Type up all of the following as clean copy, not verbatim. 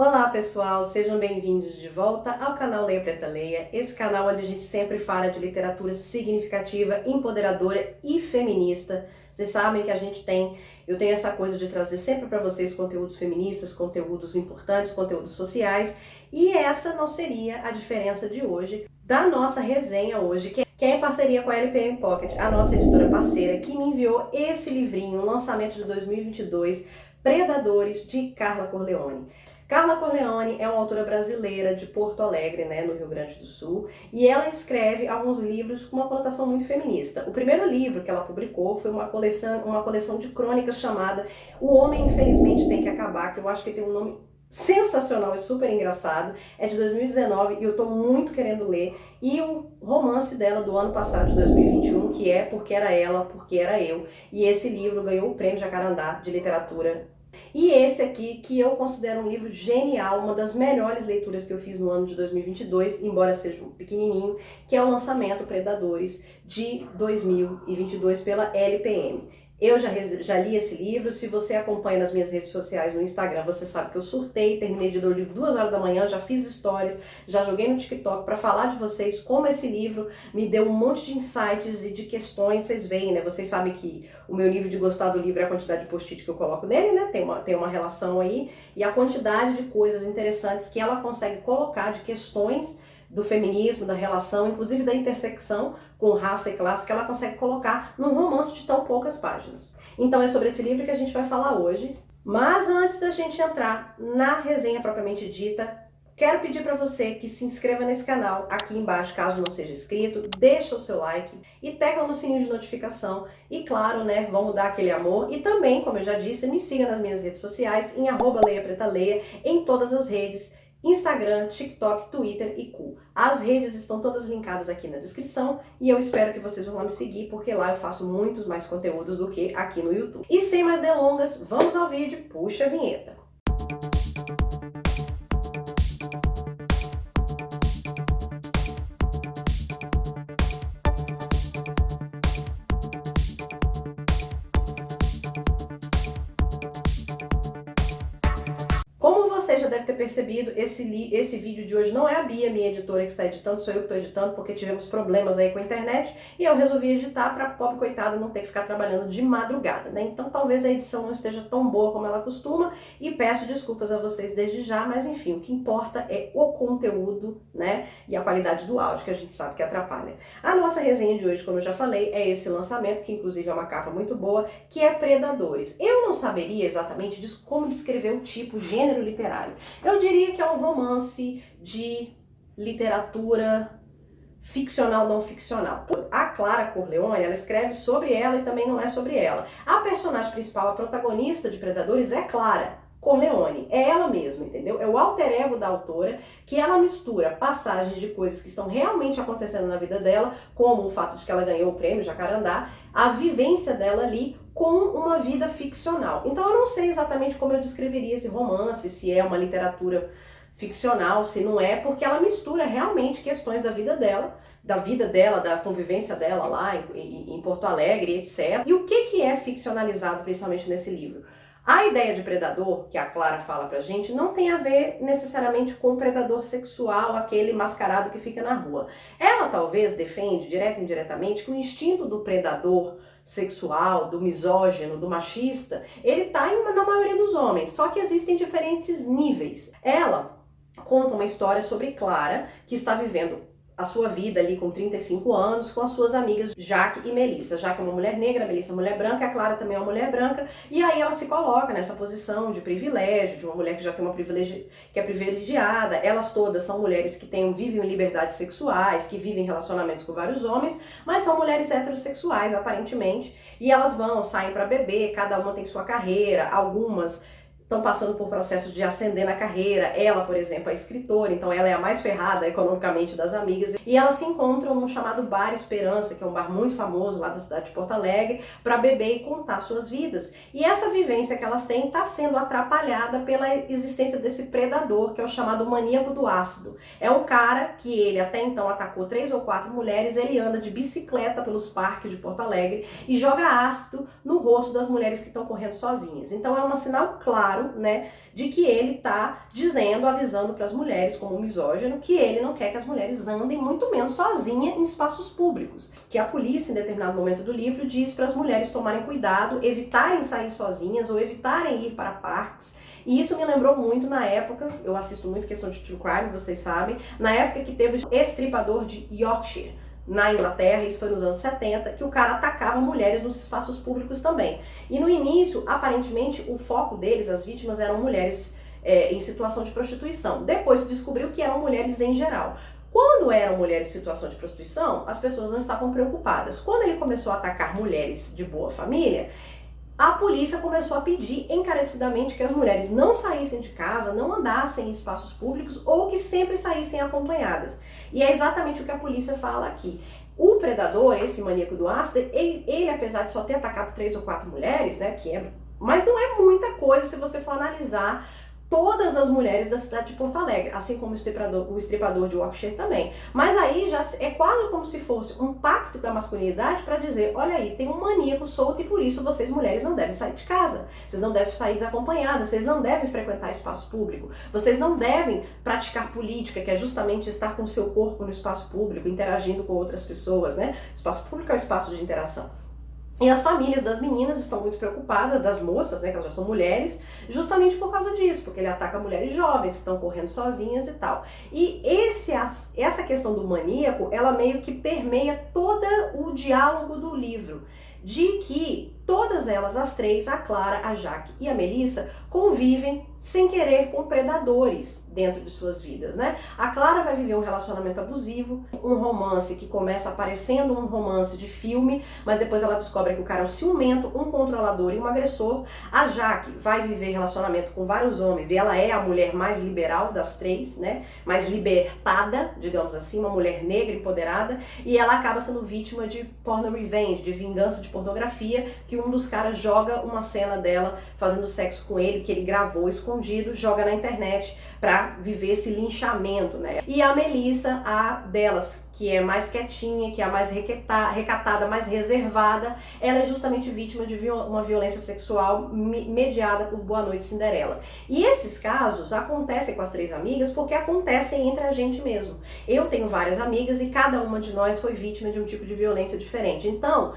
Olá pessoal, sejam bem-vindos de volta ao canal Leia Preta Leia, esse canal onde a gente sempre fala de literatura significativa, empoderadora e feminista. Vocês sabem que eu tenho essa coisa de trazer sempre para vocês conteúdos feministas, conteúdos importantes, conteúdos sociais, e essa não seria a diferença de hoje, da nossa resenha hoje, que é em parceria com a LPM Pocket, a nossa editora parceira, que me enviou esse livrinho, lançamento de 2022, Predadores, de Carla Corleone. Carla Corleone é uma autora brasileira de Porto Alegre, no Rio Grande do Sul, e ela escreve alguns livros com uma conotação muito feminista. O primeiro livro que ela publicou foi uma coleção de crônicas chamada O Homem Infelizmente Tem que Acabar, que eu acho que tem um nome sensacional e super engraçado. É de 2019 e eu tô muito querendo ler. E o romance dela do ano passado, de 2021, que é Porque Era Ela, Porque Era Eu. E esse livro ganhou o Prêmio Jacarandá de Literatura. E esse aqui, que eu considero um livro genial, uma das melhores leituras que eu fiz no ano de 2022, embora seja um pequenininho, que é o lançamento Predadores de 2022 pela LPM. Eu já li esse livro. Se você acompanha nas minhas redes sociais, no Instagram, você sabe que eu surtei, terminei de ler o livro 2 horas da manhã, já fiz stories, já joguei no TikTok para falar de vocês como esse livro me deu um monte de insights e de questões. Vocês veem, Vocês sabem que o meu nível de gostar do livro é a quantidade de post-it que eu coloco nele, Tem uma relação aí, e a quantidade de coisas interessantes que ela consegue colocar, de questões do feminismo, da relação, inclusive da intersecção com raça e classe, que ela consegue colocar num romance de tão poucas páginas. Então é sobre esse livro que a gente vai falar hoje. Mas antes da gente entrar na resenha propriamente dita, quero pedir para você que se inscreva nesse canal aqui embaixo, caso não seja inscrito, deixa o seu like e tecla no sininho de notificação. E claro, vamos dar aquele amor. E também, como eu já disse, me siga nas minhas redes sociais, em @leiapreta_leia, em todas as redes, Instagram, TikTok, Twitter e Cu. As redes estão todas linkadas aqui na descrição e eu espero que vocês vão lá me seguir, porque lá eu faço muitos mais conteúdos do que aqui no YouTube. E sem mais delongas, vamos ao vídeo, puxa a vinheta. Como você já deve ter percebido, esse vídeo de hoje não é a Bia, minha editora, que está editando, sou eu que estou editando, porque tivemos problemas aí com a internet e eu resolvi editar para a pobre coitada não ter que ficar trabalhando de madrugada, Então talvez a edição não esteja tão boa como ela costuma e peço desculpas a vocês desde já, mas enfim, o que importa é o conteúdo, E a qualidade do áudio, que a gente sabe que atrapalha. A nossa resenha de hoje, como eu já falei, é esse lançamento, que inclusive é uma capa muito boa, que é Predadores. Eu não saberia exatamente como descrever o tipo, o gênero literário. Eu diria que é um romance de literatura ficcional, não ficcional. A Clara Corleone, ela escreve sobre ela e também não é sobre ela. A personagem principal, a protagonista de Predadores, é Clara Corleone, é ela mesma, entendeu? É o alter ego da autora, que ela mistura passagens de coisas que estão realmente acontecendo na vida dela, como o fato de que ela ganhou o prêmio Jacarandá, a vivência dela ali com uma vida ficcional. Então eu não sei exatamente como eu descreveria esse romance, se é uma literatura ficcional, se não é, porque ela mistura realmente questões da vida dela, da convivência dela lá em Porto Alegre, etc. E o que é ficcionalizado principalmente nesse livro? A ideia de predador, que a Clara fala pra gente, não tem a ver necessariamente com o predador sexual, aquele mascarado que fica na rua. Ela talvez defende, direta e indiretamente, que o instinto do predador sexual, do misógino, do machista, ele tá na maioria dos homens, só que existem diferentes níveis. Ela conta uma história sobre Clara, que está vivendo a sua vida ali com 35 anos, com as suas amigas Jaque e Melissa. Jaque é uma mulher negra, Melissa é uma mulher branca, a Clara também é uma mulher branca, e aí ela se coloca nessa posição de privilégio, de uma mulher que já tem que é privilegiada. Elas todas são mulheres que vivem liberdades sexuais, que vivem relacionamentos com vários homens, mas são mulheres heterossexuais, aparentemente, e elas saem para beber, cada uma tem sua carreira, algumas estão passando por processos de ascender na carreira. Ela, por exemplo, é escritora, então ela é a mais ferrada economicamente das amigas. E elas se encontram num chamado Bar Esperança, que é um bar muito famoso lá da cidade de Porto Alegre, para beber e contar suas vidas. E essa vivência que elas têm está sendo atrapalhada pela existência desse predador, que é o chamado maníaco do ácido. É um cara que ele até então atacou 3 ou 4 mulheres, ele anda de bicicleta pelos parques de Porto Alegre e joga ácido no rosto das mulheres que estão correndo sozinhas. Então é um sinal claro claro, né, de que ele tá dizendo, avisando para as mulheres, como um misógino, que ele não quer que as mulheres andem, muito menos sozinha, em espaços públicos. Que a polícia, em determinado momento do livro, diz para as mulheres tomarem cuidado, evitarem sair sozinhas ou evitarem ir para parques. E isso me lembrou muito na época, eu assisto muito questão de true crime, vocês sabem, na época que teve o estripador de Yorkshire, na Inglaterra, isso foi nos anos 70, que o cara atacava mulheres nos espaços públicos também. E no início, aparentemente, o foco deles, as vítimas, eram mulheres em situação de prostituição. Depois se descobriu que eram mulheres em geral. Quando eram mulheres em situação de prostituição, as pessoas não estavam preocupadas. Quando ele começou a atacar mulheres de boa família, a polícia começou a pedir encarecidamente que as mulheres não saíssem de casa, não andassem em espaços públicos ou que sempre saíssem acompanhadas. E é exatamente o que a polícia fala aqui. O predador, esse maníaco do ácido, ele apesar de só ter atacado 3 ou 4 mulheres, né, mas não é muita coisa se você for analisar todas as mulheres da cidade de Porto Alegre, assim como o estripador de Yorkshire também. Mas aí já é quase como se fosse um pacto da masculinidade para dizer, olha aí, tem um maníaco solto e por isso vocês mulheres não devem sair de casa, vocês não devem sair desacompanhadas, vocês não devem frequentar espaço público, vocês não devem praticar política, que é justamente estar com o seu corpo no espaço público, interagindo com outras pessoas, né? Espaço público é o espaço de interação. E as famílias das meninas estão muito preocupadas, das moças, né, que elas já são mulheres, justamente por causa disso, porque ele ataca mulheres jovens que estão correndo sozinhas e tal. E essa questão do maníaco, ela meio que permeia todo o diálogo do livro, de que todas elas, as três, a Clara, a Jaque e a Melissa, convivem sem querer com predadores dentro de suas vidas, né? A Clara vai viver um relacionamento abusivo, um romance que começa aparecendo um romance de filme, mas depois ela descobre que o cara é um ciumento, um controlador e um agressor. A Jaque vai viver relacionamento com vários homens e ela é a mulher mais liberal das três, né? Mais libertada, digamos assim, uma mulher negra empoderada, e ela acaba sendo vítima de porno revenge, de vingança de pornografia, que um dos caras joga uma cena dela fazendo sexo com ele, que ele gravou escondido, joga na internet para viver esse linchamento, né? E a Melissa, a delas, que é mais quietinha, que é a mais recatada, mais reservada, ela é justamente vítima de uma violência sexual mediada por Boa Noite Cinderela. E esses casos acontecem com as três amigas porque acontecem entre a gente mesmo. Eu tenho várias amigas e cada uma de nós foi vítima de um tipo de violência diferente. Então,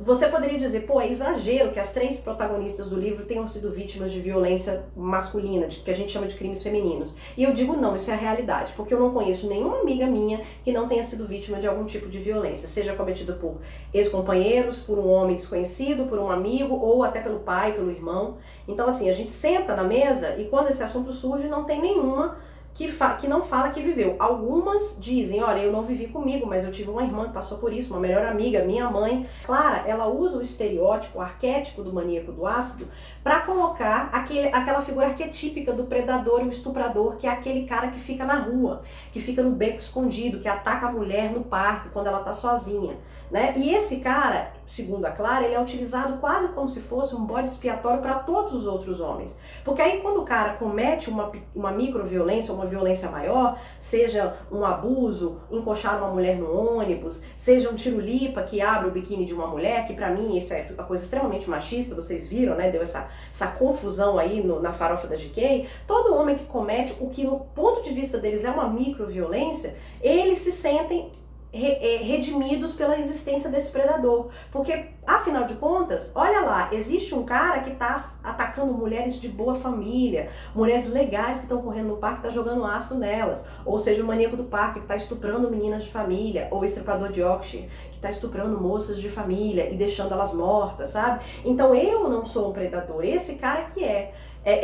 você poderia dizer, pô, é exagero que as três protagonistas do livro tenham sido vítimas de violência masculina, que a gente chama de crimes femininos. E eu digo não, isso é a realidade, porque eu não conheço nenhuma amiga minha que não tenha sido vítima de algum tipo de violência, seja cometida por ex-companheiros, por um homem desconhecido, por um amigo, ou até pelo pai, pelo irmão. Então, assim, a gente senta na mesa e quando esse assunto surge, não tem nenhuma que não fala que viveu. Algumas dizem, olha, eu não vivi comigo, mas eu tive uma irmã que passou por isso, uma melhor amiga, minha mãe. Clara, ela usa o estereótipo, o arquétipo do maníaco do ácido para colocar aquela figura arquetípica do predador e o estuprador, que é aquele cara que fica na rua, que fica no beco escondido, que ataca a mulher no parque quando ela tá sozinha, né? E esse cara, segundo a Clara, ele é utilizado quase como se fosse um bode expiatório para todos os outros homens. Porque aí quando o cara comete uma microviolência, uma violência maior, seja um abuso, encoxar uma mulher no ônibus, seja um tiro-lipa que abre o biquíni de uma mulher, que pra mim isso é uma coisa extremamente machista, vocês viram, né? Deu essa confusão aí na farofa da GK. Todo homem que comete o que no ponto de vista deles é uma microviolência, eles se sentem redimidos pela existência desse predador, porque afinal de contas, olha lá, existe um cara que tá atacando mulheres de boa família, mulheres legais que estão correndo no parque, tá jogando ácido nelas, ou seja, o maníaco do parque que tá estuprando meninas de família, ou o estripador de Yorkshire que tá estuprando moças de família e deixando elas mortas, sabe? Então eu não sou um predador, esse cara que é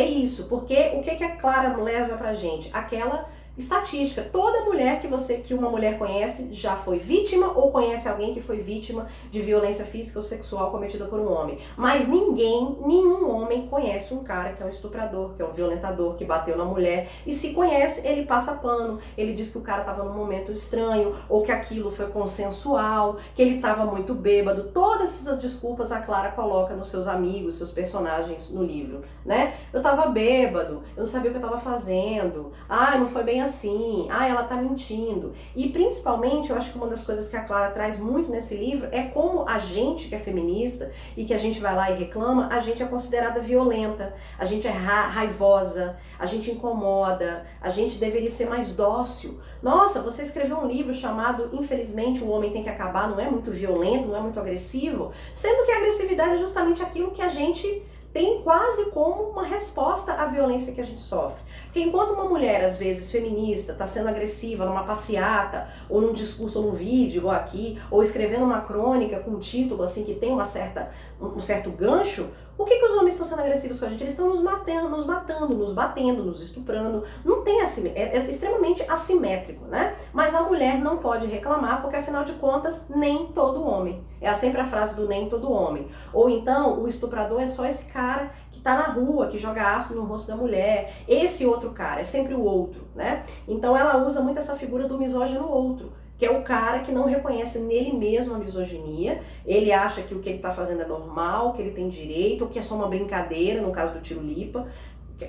isso, porque o que a Clara leva pra gente? Aquela estatística, toda mulher que uma mulher conhece já foi vítima ou conhece alguém que foi vítima de violência física ou sexual cometida por um homem. Mas nenhum homem conhece um cara que é um estuprador, que é um violentador, que bateu na mulher. E se conhece, ele passa pano, ele diz que o cara estava num momento estranho, ou que aquilo foi consensual, que ele estava muito bêbado. Todas essas desculpas a Clara coloca nos seus amigos, seus personagens no livro, né? Eu estava bêbado, eu não sabia o que eu estava fazendo, não foi bem assim, ela tá mentindo. E principalmente, eu acho que uma das coisas que a Clara traz muito nesse livro é como a gente que é feminista e que a gente vai lá e reclama, a gente é considerada violenta, a gente é raivosa, a gente incomoda, a gente deveria ser mais dócil. Nossa, você escreveu um livro chamado Infelizmente o Homem Tem que Acabar, não é muito violento, não é muito agressivo, sendo que a agressividade é justamente aquilo que a gente tem quase como uma resposta à violência que a gente sofre. Porque enquanto uma mulher, às vezes, feminista, está sendo agressiva numa passeata, ou num discurso, ou num vídeo, igual aqui, ou escrevendo uma crônica com um título assim que tem um certo gancho, o que os homens estão sendo agressivos com a gente? Eles estão nos batendo, nos estuprando. Não tem é extremamente assimétrico, né? Mas a mulher não pode reclamar, porque afinal de contas, nem todo homem. É sempre a frase do nem todo homem. Ou então, o estuprador é só esse cara que tá na rua, que joga ácido no rosto da mulher. Esse outro cara, é sempre o outro, né? Então ela usa muito essa figura do misógino outro, que é o cara que não reconhece nele mesmo a misoginia, ele acha que o que ele está fazendo é normal, que ele tem direito, ou que é só uma brincadeira, no caso do tiro-lipa.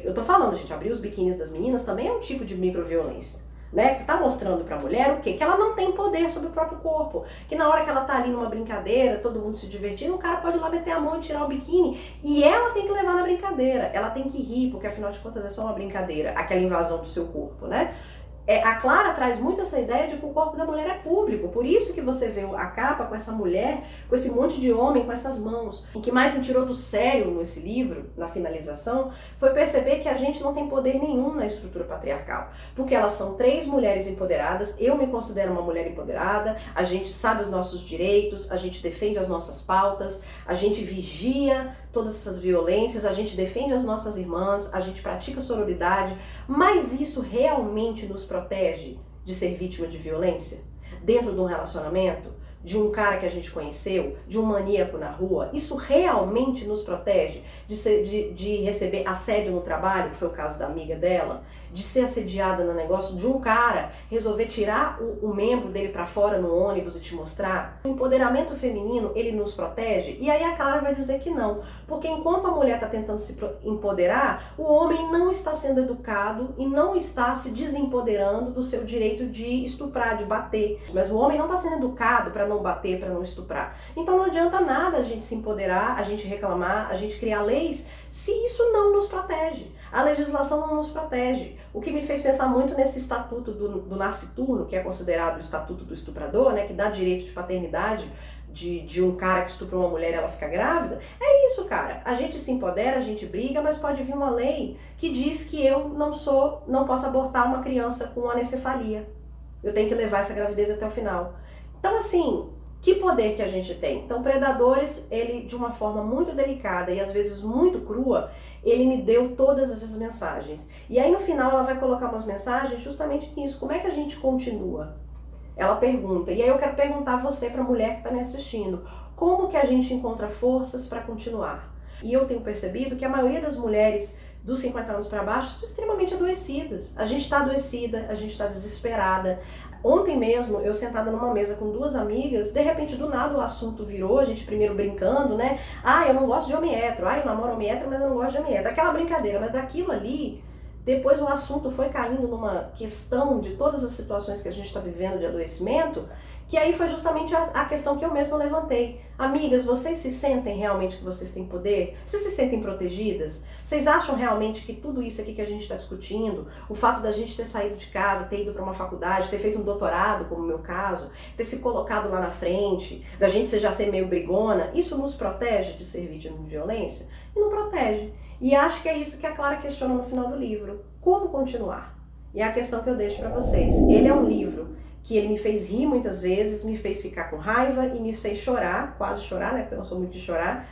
Eu tô falando, gente, abrir os biquínis das meninas também é um tipo de microviolência. Né? Você está mostrando para a mulher o quê? Que ela não tem poder sobre o próprio corpo. Que na hora que ela tá ali numa brincadeira, todo mundo se divertindo, o cara pode ir lá meter a mão e tirar o biquíni. E ela tem que levar na brincadeira. Ela tem que rir, porque afinal de contas é só uma brincadeira, aquela invasão do seu corpo, né? A Clara traz muito essa ideia de que o corpo da mulher é público, por isso que você vê a capa com essa mulher, com esse monte de homem, com essas mãos. O que mais me tirou do sério nesse livro, na finalização, foi perceber que a gente não tem poder nenhum na estrutura patriarcal, porque elas são 3 mulheres empoderadas, eu me considero uma mulher empoderada, a gente sabe os nossos direitos, a gente defende as nossas pautas, a gente vigia todas essas violências, a gente defende as nossas irmãs, a gente pratica sororidade, mas isso realmente nos protege de ser vítima de violência? Dentro de um relacionamento? De um cara que a gente conheceu? De um maníaco na rua? Isso realmente nos protege de receber assédio no trabalho, que foi o caso da amiga dela? De ser assediada no negócio? De um cara resolver tirar o membro dele pra fora no ônibus e te mostrar? O empoderamento feminino, ele nos protege? E aí a Clara vai dizer que não. Porque enquanto a mulher está tentando se empoderar, o homem não está sendo educado e não está se desempoderando do seu direito de estuprar, de bater. Mas o homem não está sendo educado para não bater, para não estuprar. Então não adianta nada a gente se empoderar, a gente reclamar, a gente criar leis, se isso não nos protege. A legislação não nos protege. O que me fez pensar muito nesse estatuto do nasciturno, que é considerado o estatuto do estuprador, né, que dá direito de paternidade de um cara que estupra uma mulher e ela fica grávida, é isso, cara. A gente se empodera, a gente briga, mas pode vir uma lei que diz que eu não posso abortar uma criança com anencefalia. Eu tenho que levar essa gravidez até o final. Então, assim, que poder que a gente tem? Então, Predadores, ele, de uma forma muito delicada e às vezes muito crua, ele me deu todas essas mensagens. E aí, no final, ela vai colocar umas mensagens justamente nisso. Como é que a gente continua? Ela pergunta, e aí eu quero perguntar a você, para a mulher que está me assistindo, como que a gente encontra forças para continuar? E eu tenho percebido que a maioria das mulheres dos 50 anos para baixo estão extremamente adoecidas. A gente está adoecida, a gente está desesperada. Ontem mesmo, eu sentada numa mesa com 2 amigas, de repente, do nada o assunto virou, a gente primeiro brincando, né? Eu não gosto de homem hétero, eu namoro homem hétero, mas eu não gosto de homem hétero. Aquela brincadeira, mas daquilo ali, depois o assunto foi caindo numa questão de todas as situações que a gente está vivendo de adoecimento, que aí foi justamente a questão que eu mesma levantei. Amigas, vocês se sentem realmente que vocês têm poder? Vocês se sentem protegidas? Vocês acham realmente que tudo isso aqui que a gente está discutindo, o fato da gente ter saído de casa, ter ido para uma faculdade, ter feito um doutorado, como o meu caso, ter se colocado lá na frente, da gente já ser meio brigona, isso nos protege de ser vítima de violência? E não protege. E acho que é isso que a Clara questiona no final do livro. Como continuar? E é a questão que eu deixo para vocês. Ele é um livro que ele me fez rir muitas vezes, me fez ficar com raiva e me fez chorar, quase chorar, né, porque eu não sou muito de chorar.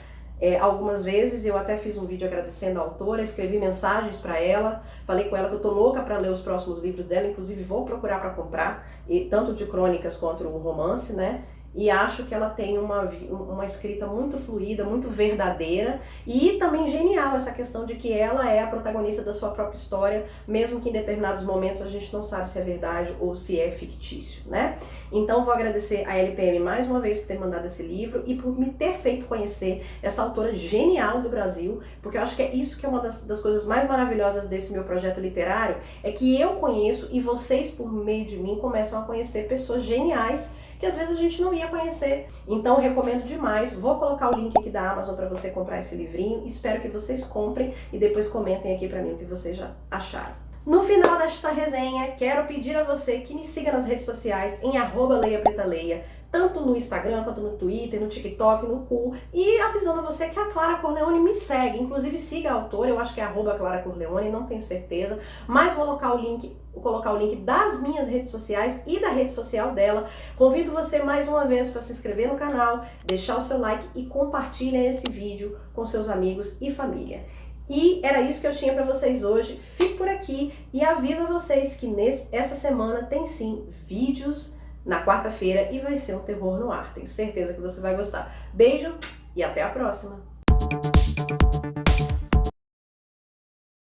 Algumas vezes eu até fiz um vídeo agradecendo a autora, escrevi mensagens para ela, falei com ela que eu tô louca para ler os próximos livros dela, inclusive vou procurar para comprar, tanto de crônicas quanto o romance, né? e acho que ela tem uma escrita muito fluida, muito verdadeira e também genial essa questão de que ela é a protagonista da sua própria história, mesmo que em determinados momentos a gente não sabe se é verdade ou se é fictício, né? Então vou agradecer a LPM mais uma vez por ter mandado esse livro e por me ter feito conhecer essa autora genial do Brasil, porque eu acho que é isso que é uma das coisas mais maravilhosas desse meu projeto literário, é que eu conheço e vocês, por meio de mim, começam a conhecer pessoas geniais que às vezes a gente não ia conhecer. Então eu recomendo demais, vou colocar o link aqui da Amazon para você comprar esse livrinho, espero que vocês comprem e depois comentem aqui para mim o que vocês já acharam. No final desta resenha, quero pedir a você que me siga nas redes sociais em @leiaPretaLeia, tanto no Instagram, quanto no Twitter, no TikTok, no Cool, e avisando você que a Clara Corleone me segue, inclusive siga a autora, eu acho que é @Clara Corleone, não tenho certeza, mas vou colocar o link das minhas redes sociais e da rede social dela. Convido você mais uma vez para se inscrever no canal, deixar o seu like e compartilhar esse vídeo com seus amigos e família. E era isso que eu tinha para vocês hoje. Fico por aqui e aviso a vocês que essa semana tem sim vídeos na quarta-feira e vai ser um terror no ar. Tenho certeza que você vai gostar. Beijo e até a próxima!